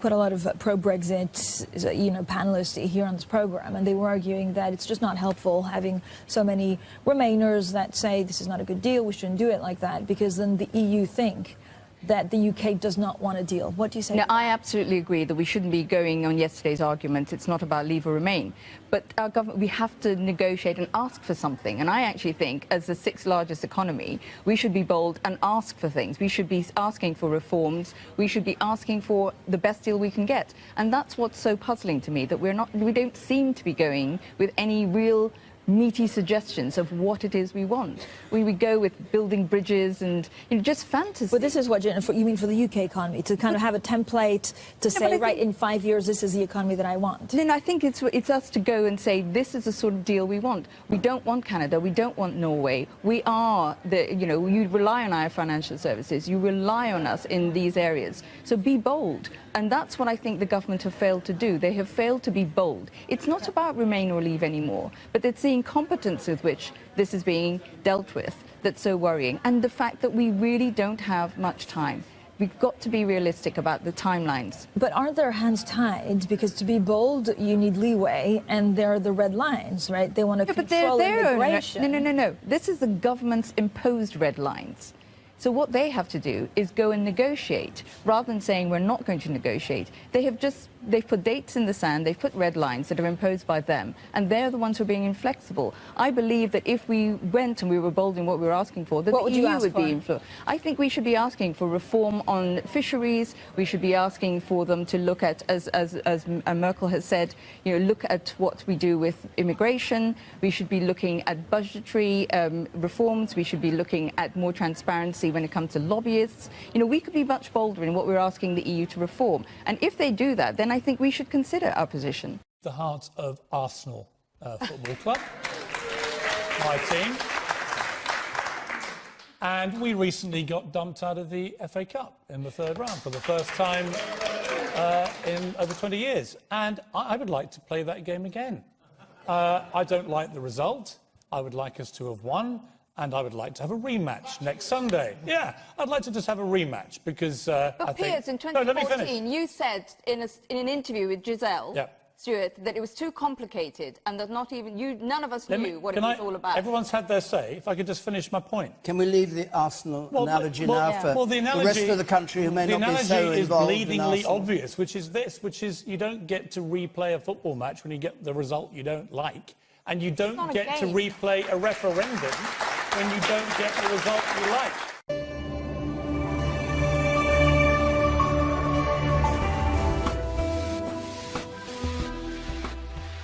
quite a lot of pro-Brexit, panelists here on this program, and they were arguing that it's just not helpful having so many Remainers that say this is not a good deal, we shouldn't do it like that, because then the EU think that the UK does not want a deal. What do you say? No, I absolutely agree that we shouldn't be going on yesterday's argument. It's not about leave or remain. But our government, we have to negotiate and ask for something. And I actually think, as the sixth largest economy, we should be bold and ask for things. We should be asking for reforms. We should be asking for the best deal we can get. And that's what's so puzzling to me, that we don't seem to be going with any real meaty suggestions of what it is we want. We go with building bridges and just fantasy. But this is what, Gina, you mean for the UK economy, to kind of have a template to say, right, in 5 years, this is the economy that I want. Then I think it's us to go and say, this is the sort of deal we want. We don't want Canada. We don't want Norway. We are you rely on our financial services. You rely on us in these areas. So be bold. And that's what I think the government have failed to do. They have failed to be bold. It's not about remain or leave anymore, but it's the incompetence with which this is being dealt with that's so worrying. And the fact that we really don't have much time. We've got to be realistic about the timelines. But aren't their hands tied? Because to be bold, you need leeway, and there are the red lines, right? They want to control immigration. No. This is the government's imposed red lines. So what they have to do is go and negotiate, rather than saying we're not going to negotiate. They've put dates in the sand, they've put red lines that are imposed by them, and they're the ones who are being inflexible. I believe that if we went and we were bold in what we were asking for, then the EU would be influenced. I think we should be asking for reform on fisheries. We should be asking for them to look at, as Merkel has said, look at what we do with immigration. We should be looking at budgetary reforms. We should be looking at more transparency when it comes to lobbyists. We could be much bolder in what we're asking the EU to reform. And if they do that, then I think we should consider our position. The heart of Arsenal Football Club, my team. And we recently got dumped out of the FA Cup in the third round for the first time in over 20 years. And I would like to play that game again. I don't like the result. I would like us to have won. And I would like to have a rematch next Sunday. Yeah, I'd like to just have a rematch because But Piers, in 2014, you said in an interview with Giselle Stewart that it was too complicated and that none of us knew what it was all about. Everyone's had their say. If I could just finish my point. Can we leave the Arsenal analogy now for the rest of the country who may not be so involved? The analogy is bleedingly obvious, which is you don't get to replay a football match when you get the result you don't like, and you don't get to replay a referendum when you don't get the result you like.